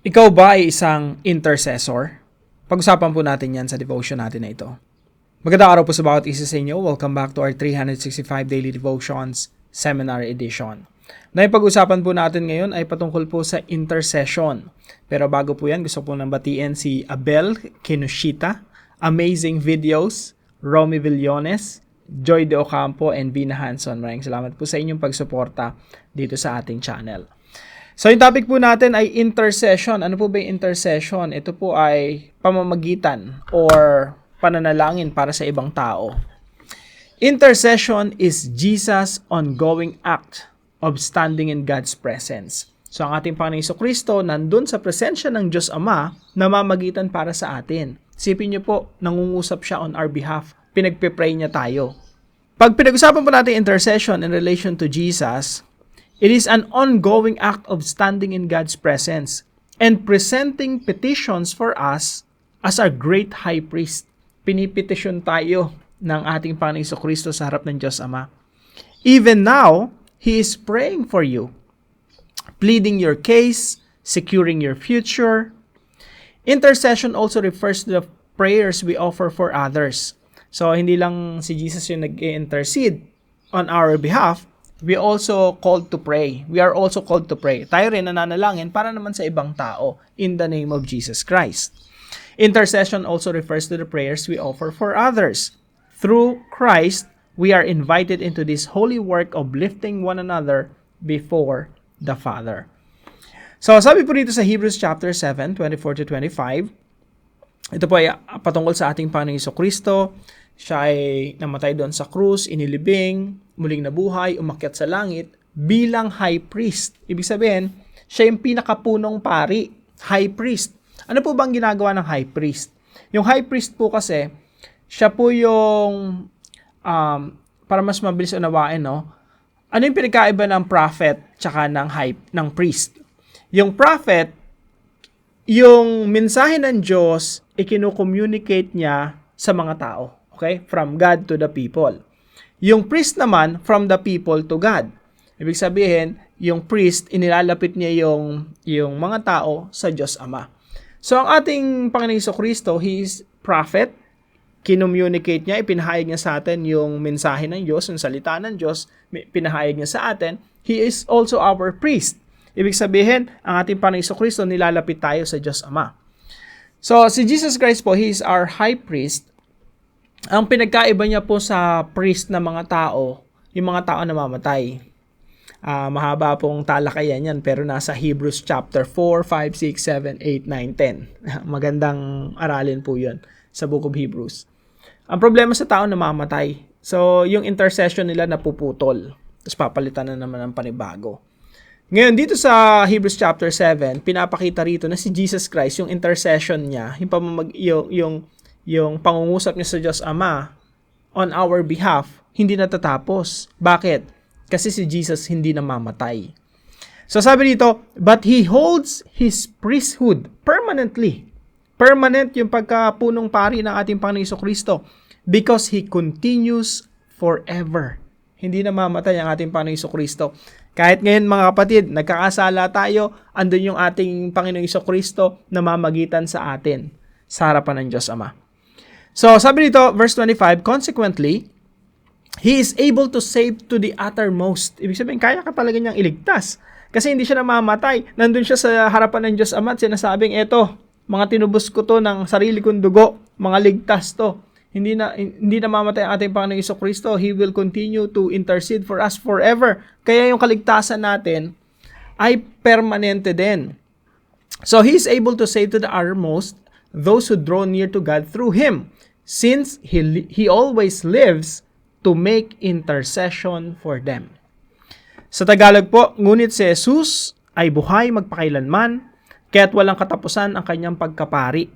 Ikaw ba ay isang intercessor? Pag-usapan po natin yan sa devotion natin na ito. Magandang araw po sa bawat isa sa inyo. Welcome back to our 365 Daily Devotions Seminar Edition. Na yung pag-usapan po natin ngayon ay patungkol po sa intercession. Pero bago po yan, gusto po nang batiin si Abel Kinushita, Amazing Videos, Romy Villones, Joy De Ocampo, and Vina Hanson. Maraming salamat po sa inyong pagsuporta dito sa ating channel. So, yung topic po natin ay intercession. Ano po ba yung intercession? Ito po ay pamamagitan or pananalangin para sa ibang tao. Intercession is Jesus' ongoing act of standing in God's presence. So, ang ating Panginoon Jesucristo nandun sa presensya ng Diyos Ama, namamagitan para sa atin. Isipin niyo po, nangungusap siya on our behalf. Pinagpe-pray niya tayo. Pag pinag-usapan po natin intercession in relation to Jesus, it is an ongoing act of standing in God's presence and presenting petitions for us as our great high priest. Pinipetisyon tayo ng ating Panginoong Jesucristo sa harap ng Diyos Ama. Even now, He is praying for you, pleading your case, securing your future. Intercession also refers to the prayers we offer for others. So, hindi lang si Jesus yung nag-intercede on our behalf, we also called to pray. We are also called to pray. Tayo rin nananalangin para naman sa ibang tao in the name of Jesus Christ. Intercession also refers to the prayers we offer for others. Through Christ, we are invited into this holy work of lifting one another before the Father. So, sabi po dito sa Hebrews chapter 7, 24-25, ito po ay patungkol sa ating Panginoong Jesucristo. Siya ay namatay doon sa krus, inilibing, muling nabuhay, umakyat sa langit bilang high priest. Ibig sabihin, siya yung pinakapunong pari, high priest. Ano po bang ginagawa ng high priest? Yung high priest po kasi, siya po yung, para mas mabilis unawain, no? Ano yung pinagkaiba ng prophet tsaka ng priest? Yung prophet, yung mensahe ng Diyos, ikinu-communicate niya sa mga tao. Okay? From God to the people. Yung priest naman, from the people to God. Ibig sabihin, yung priest, inilalapit niya yung mga tao sa Diyos Ama. So, ang ating Panginoong Jesucristo, He is prophet, kinommunicate niya, ipinahayag niya sa atin yung mensahe ng Diyos, yung salita ng Diyos, pinahayag niya sa atin. He is also our priest. Ibig sabihin, ang ating Panginoong Jesucristo, nilalapit tayo sa Diyos Ama. So, si Jesus Christ po, He is our high priest. Ang pinagkaiba niya po sa priest na mga tao, yung mga tao na mamatay. Mahaba pong talakayan yan, pero nasa Hebrews chapter 4, 5, 6, 7, 8, 9, 10. Magandang aralin po yun sa Book of Hebrews. Ang problema sa tao na mamatay. So, yung intercession nila napuputol. Tapos papalitan na naman ng panibago. Ngayon, dito sa Hebrews chapter 7, pinapakita rito na si Jesus Christ, yung intercession niya, yung pangungusap niya sa Diyos Ama on our behalf, hindi natatapos. Bakit? Kasi si Jesus hindi namamatay. So sabi dito, but He holds His priesthood permanently. Permanent yung pagkapunong pari ng ating Panginoong Jesucristo because He continues forever. Hindi namamatay ang ating Panginoong Jesucristo. Kahit ngayon mga kapatid, nagkakasala tayo, andun yung ating Panginoong Jesucristo na mamagitan sa atin sa harapan ng Diyos Ama. So, sabi dito, verse 25, consequently, He is able to save to the uttermost. Ibig sabihin, kaya ka talaga niyang iligtas. Kasi hindi siya namamatay. Nandun siya sa harapan ng Diyos Ama at sinasabing, eto, mga tinubos ko to ng sarili kong dugo, mga ligtas to. Hindi namamatay ang ating Panginoong Jesucristo. He will continue to intercede for us forever. Kaya yung kaligtasan natin ay permanente din. So, He is able to save to the uttermost those who draw near to God through Him, since He always lives to make intercession for them. Sa Tagalog po, ngunit si Jesus ay buhay magpakailanman, kaya't walang katapusan ang kanyang pagkapari.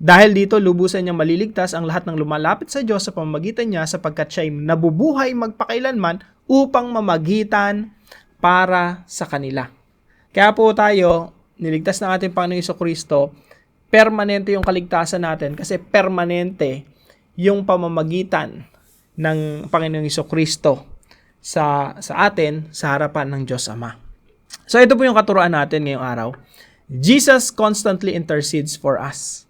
Dahil dito, lubusan niyang maliligtas ang lahat ng lumalapit sa Diyos sa pamamagitan niya sapagkat siya'y nabubuhay magpakailanman upang mamagitan para sa kanila. Kaya po tayo, niligtas ng ating Panginoong Jesucristo, permanente yung kaligtasan natin kasi permanente yung pamamagitan ng Panginoong Jesucristo sa atin sa harapan ng Diyos Ama. So ito po yung katuruan natin ngayong araw. Jesus constantly intercedes for us.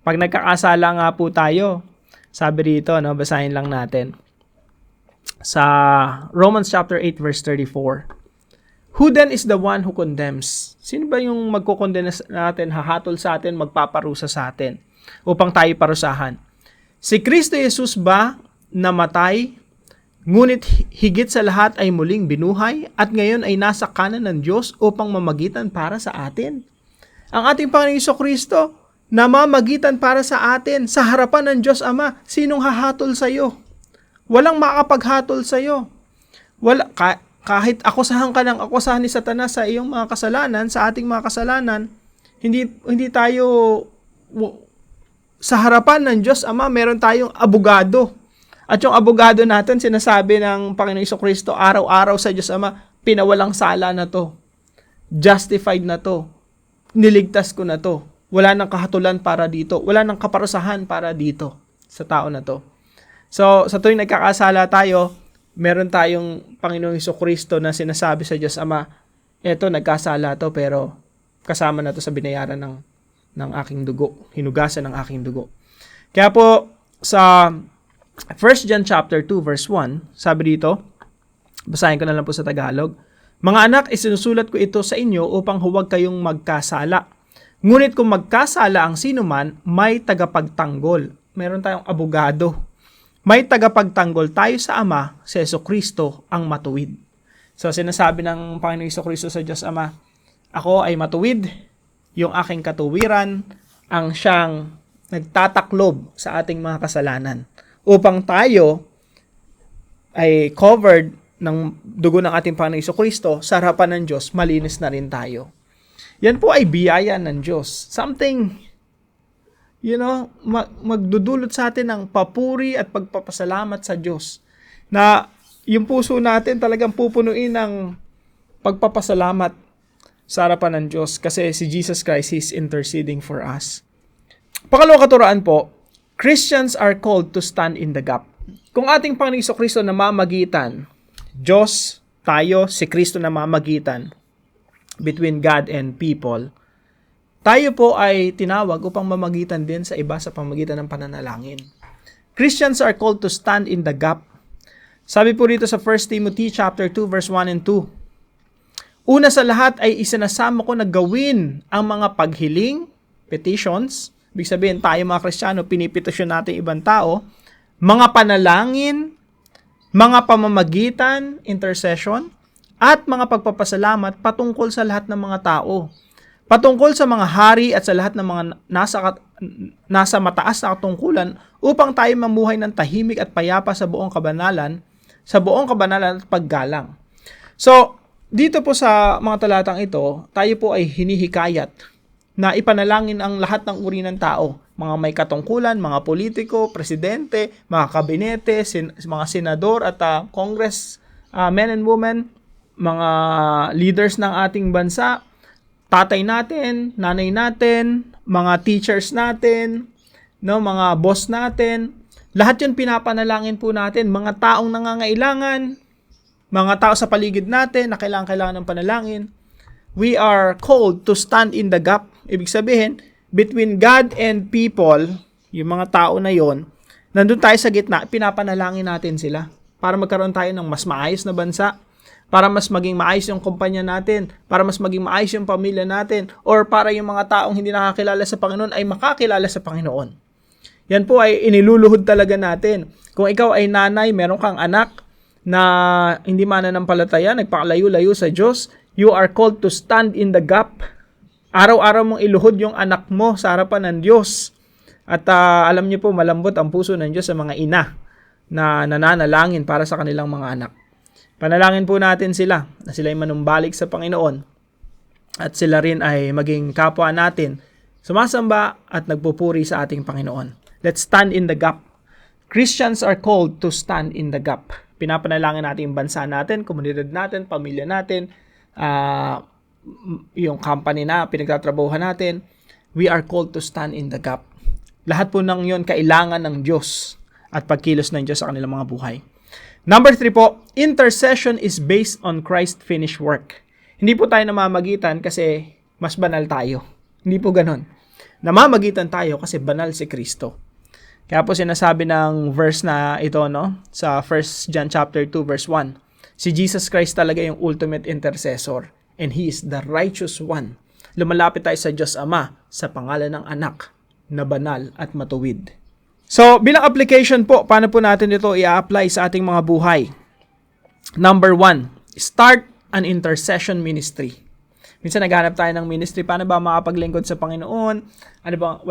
Pag nagkakasala nga po tayo, sabi dito, no, basahin lang natin. Sa Romans chapter 8 verse 34. Who then is the one who condemns? Sino ba yung magkukondena natin, hahatol sa atin, magpaparusa sa atin upang tayo parusahan? Si Kristo Jesus ba namatay, ngunit higit sa lahat ay muling binuhay at ngayon ay nasa kanan ng Diyos upang mamagitan para sa atin? Ang ating Panginoong Jesucristo, namamagitan para sa atin sa harapan ng Diyos Ama. Sinong hahatol sa iyo? Walang makakapaghatol sa iyo. Kahit akusahan ka ng akusahan ni Satanas sa iyong mga kasalanan, sa ating mga kasalanan, hindi tayo sa harapan ng Diyos Ama, meron tayong abogado. At yung abogado natin, sinasabi ng Panginoong Jesucristo, araw-araw sa Diyos Ama, pinawalang sala na to. Justified na to. Niligtas ko na to. Wala nang kahatulan para dito. Wala nang kaparusahan para dito sa tao na to. So, sa tuwing nagkakasala tayo, meron tayong Panginoong Jesucristo na sinasabi sa Diyos Ama, eto, nagkasala to, pero kasama na to sa binayaran ng aking dugo. Hinugasan ng aking dugo. Kaya po, sa 1 John chapter 2 verse 1, sabi dito, basahin ko na lang po sa Tagalog, mga anak, isinusulat ko ito sa inyo upang huwag kayong magkasala. Ngunit kung magkasala ang sinuman, may tagapagtanggol. Meron tayong abogado. May tagapagtanggol tayo sa Ama, si Jesucristo ang matuwid. So sinasabi ng Panginoong Jesucristo sa Diyos Ama, ako ay matuwid, yung aking katuwiran ang siyang nagtataklob sa ating mga kasalanan. Upang tayo ay covered ng dugo ng ating Panginoong Jesucristo, sa harapan ng Diyos, malinis na rin tayo. Yan po ay biyaya ng Diyos. Something, magdudulot sa atin ng papuri at pagpapasalamat sa Diyos. Na yung puso natin talagang pupunuin ng pagpapasalamat sa harapan ng Diyos kasi si Jesus Christ is interceding for us. Pangalawang katuraan po, Christians are called to stand in the gap. Kung ating Panginoong Jesucristo namamagitan, Diyos, tayo, si Kristo namamagitan between God and people, tayo po ay tinawag upang mamagitan din sa iba sa pamamagitan ng pananalangin. Christians are called to stand in the gap. Sabi po rito sa 1 Timothy chapter 2 verse 1 and 2. Una sa lahat ay isinasama ko na gawin ang mga paghiling, petitions. Ibig sabihin tayo mga Kristiyano, pinipetisyon natin ibang tao, mga panalangin, mga pamamagitan, intercession, at mga pagpapasalamat patungkol sa lahat ng mga tao. Patungkol sa mga hari at sa lahat ng mga nasa mataas na katungkulan upang tayo mamuhay ng tahimik at payapa sa buong kabanalan at paggalang. So, dito po sa mga talatang ito, tayo po ay hinihikayat na ipanalangin ang lahat ng uri ng tao. Mga may katungkulan, mga politiko, presidente, mga kabinete, mga senador at congress, men and women, mga leaders ng ating bansa, tatay natin, nanay natin, mga teachers natin, mga boss natin. Lahat yun pinapanalangin po natin. Mga taong nangangailangan, mga tao sa paligid natin na kailangan ng panalangin. We are called to stand in the gap. Ibig sabihin, between God and people, yung mga tao na yon, nandun tayo sa gitna, pinapanalangin natin sila para magkaroon tayo ng mas maayos na bansa, para mas maging maayos yung kumpanya natin, para mas maging maayos yung pamilya natin, or para yung mga taong hindi nakakilala sa Panginoon ay makakilala sa Panginoon. Yan po ay iniluluhod talaga natin. Kung ikaw ay nanay, meron kang anak na hindi mananampalataya, nagpakalayo-layo sa Diyos, you are called to stand in the gap. Araw-araw mong iluhod yung anak mo sa harapan ng Diyos. At alam niyo po, malambot ang puso ng Diyos sa mga ina na nananalangin para sa kanilang mga anak. Panalangin po natin sila na sila ay manumbalik sa Panginoon at sila rin ay maging kapwa natin sumasamba at nagpupuri sa ating Panginoon. Let's stand in the gap. Christians are called to stand in the gap. Pinapanalangin natin yung bansa natin, komunidad natin, pamilya natin, yung company na pinagtatrabahuhan natin. We are called to stand in the gap. Lahat po ng yun kailangan ng Diyos at pagkilos ng Diyos sa kanilang mga buhay. Number 3 po, intercession is based on Christ's finished work. Hindi po tayo namamagitan kasi mas banal tayo. Hindi po ganon. Namamagitan tayo kasi banal si Kristo. Kaya po sinasabi ng verse na ito, no? Sa 1 John chapter 2 verse 1. Si Jesus Christ talaga yung ultimate intercessor and He is the righteous one. Lumalapit tayo sa Diyos Ama sa pangalan ng anak na banal at matuwid. So, bilang application po, paano po natin ito i-apply sa ating mga buhay? Number 1, start an intercession ministry. Minsan naghanap tayo ng ministry, paano ba makapaglingkod sa Panginoon? Ano ba,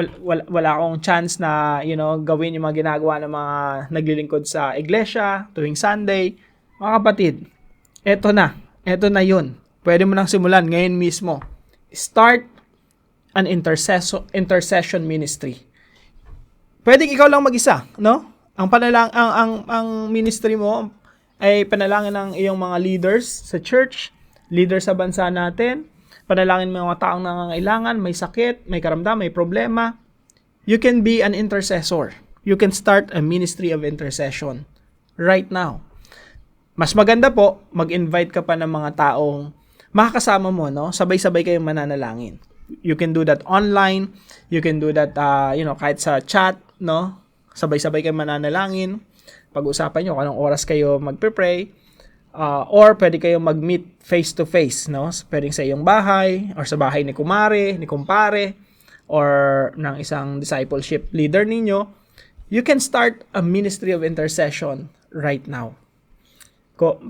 wala akong chance na, gawin yung mga ginagawa ng mga naglilingkod sa iglesia tuwing Sunday. Mga kapatid, eto na yun. Pwede mo nang simulan ngayon mismo. Start an intercession ministry. Pwede ikaw lang mag-isa, no? Ang ministry mo ay panalangin ng iyong mga leaders sa church, leaders sa bansa natin, panalangin mo mga taong nangangailangan, may sakit, may karamdam, may problema. You can be an intercessor. You can start a ministry of intercession right now. Mas maganda po, mag-invite ka pa ng mga taong makakasama mo, no? Sabay-sabay kayong mananalangin. You can do that online. You can do that, kahit sa chat, no? Sabay-sabay kayong mananalangin. Pag-usapan nyo kung anong oras kayo magpe-pray. Or pwede kayong mag-meet face-to-face, no? Pwedeng sa iyong bahay, or sa bahay ni kumare, ni kumpare, or ng isang discipleship leader ninyo. You can start a ministry of intercession right now.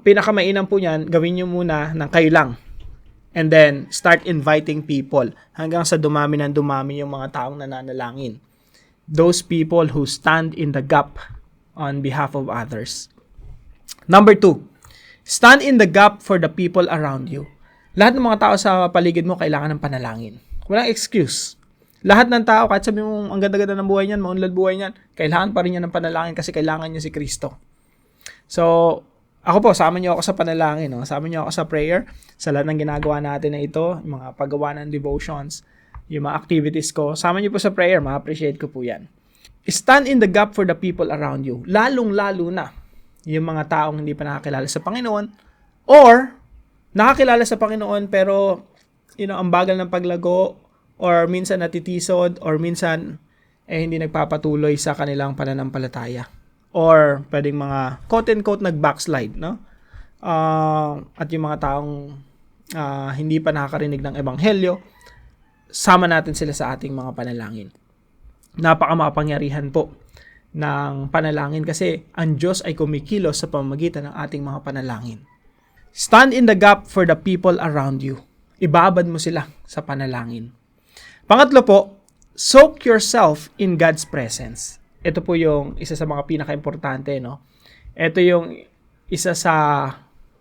Pinakamainam po niyan, gawin nyo muna ng kayo lang. And then, start inviting people hanggang sa dumami yung mga taong nananalangin. Those people who stand in the gap on behalf of others. Number 2, stand in the gap for the people around you. Lahat ng mga tao sa paligid mo kailangan ng panalangin. Walang excuse. Lahat ng tao, kahit sabi mo, ang ganda-ganda ng buhay niyan, maunlad buhay niyan, kailangan pa rin niya ng panalangin kasi kailangan niya si Kristo. So, ako po, sama niyo ako sa panalangin. No? Sama niyo ako sa prayer. Sa lahat ng ginagawa natin na ito, yung mga paggawa ng devotions, yung mga activities ko, sama niyo po sa prayer. Ma-appreciate ko po yan. Stand in the gap for the people around you. Lalong-lalo na yung mga taong hindi pa nakakilala sa Panginoon or nakakilala sa Panginoon pero ang bagal ng paglago or minsan natitisod or minsan hindi nagpapatuloy sa kanilang pananampalataya. Or pwedeng mga quote-unquote nag-backslide, no? At yung mga taong hindi pa nakakarinig ng ebanghelyo, sama natin sila sa ating mga panalangin. Napakamapangyarihan po ng panalangin kasi ang Diyos ay kumikilos sa pamamagitan ng ating mga panalangin. Stand in the gap for the people around you. Ibabad mo sila sa panalangin. Pangatlo po, soak yourself in God's presence. Ito po yung isa sa mga pinaka-importante, no? Ito yung isa sa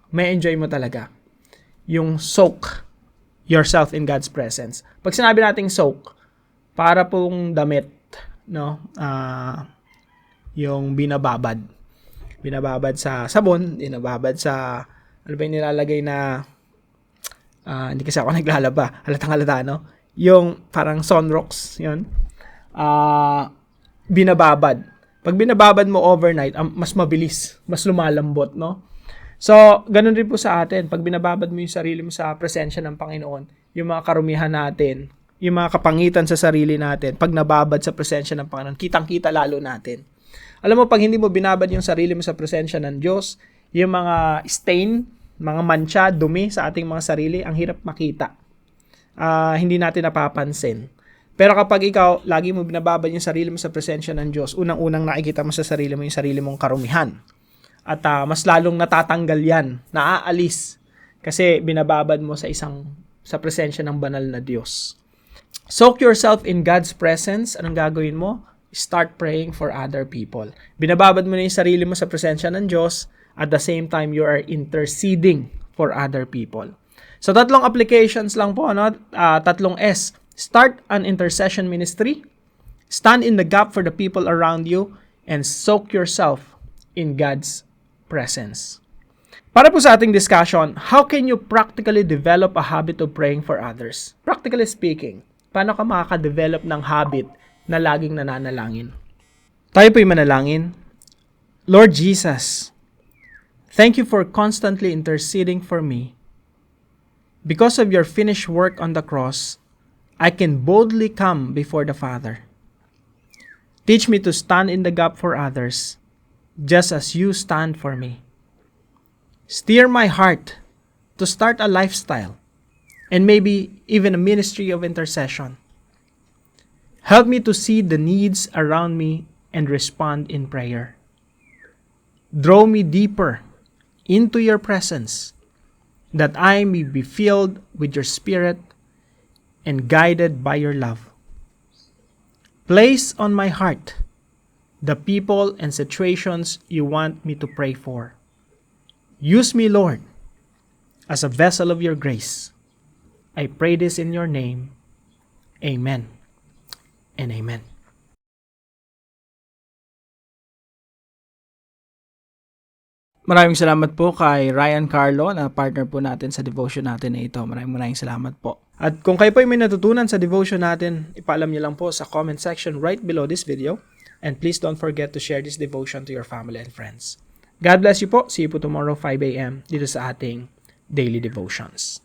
may enjoy mo talaga. Yung soak yourself in God's presence. Pag sinabi nating soak, para pong damit, no? Yung binababad. Binababad sa sabon, binababad sa, ano ba yung nilalagay na, hindi kasi ako naglalaba, halatang-halata, no? Yung parang sunrocks, yun. Binababad. Pag binababad mo overnight, mas mabilis, mas lumalambot, no? So, ganun rin po sa atin. Pag binababad mo yung sarili mo sa presensya ng Panginoon, yung mga karumihan natin, yung mga kapangitan sa sarili natin, pag nababad sa presensya ng Panginoon, kitang-kita lalo natin. Alam mo, pag hindi mo binabad yung sarili mo sa presensya ng Diyos, yung mga stain, mga mancha, dumi sa ating mga sarili, ang hirap makita. Hindi natin napapansin. Pero kapag ikaw, lagi mo binababad yung sarili mo sa presensya ng Diyos, unang-unang nakikita mo sa sarili mo yung sarili mong karumihan. At mas lalong natatanggal yan, naaalis. Kasi binababad mo sa presensya ng banal na Diyos. Soak yourself in God's presence. Anong gagawin mo? Start praying for other people. Binababad mo na yung sarili mo sa presensya ng Diyos. At the same time, you are interceding for other people. So, 3 applications lang po, no? 3 S. Start an intercession ministry, stand in the gap for the people around you, and soak yourself in God's presence. Para po sa ating discussion, how can you practically develop a habit of praying for others? Practically speaking, paano ka makaka-develop ng habit na laging nananalangin? Tayo po'y manalangin. Lord Jesus, thank you for constantly interceding for me. Because of your finished work on the cross, I can boldly come before the Father. Teach me to stand in the gap for others, just as you stand for me. Steer my heart to start a lifestyle, and maybe even a ministry of intercession. Help me to see the needs around me and respond in prayer. Draw me deeper into your presence, that I may be filled with your Spirit and guided by your love. Place on my heart the people and situations you want me to pray for. Use me, Lord, as a vessel of your grace. I pray this in your name. Amen and amen. Maraming salamat po kay Ryan Carlo na partner po natin sa devotion natin na ito. Maraming salamat po. At kung kayo po ay may natutunan sa devotion natin, ipaalam niyo lang po sa comment section right below this video. And please don't forget to share this devotion to your family and friends. God bless you po. See you po tomorrow 5 a.m. dito sa ating Daily Devotions.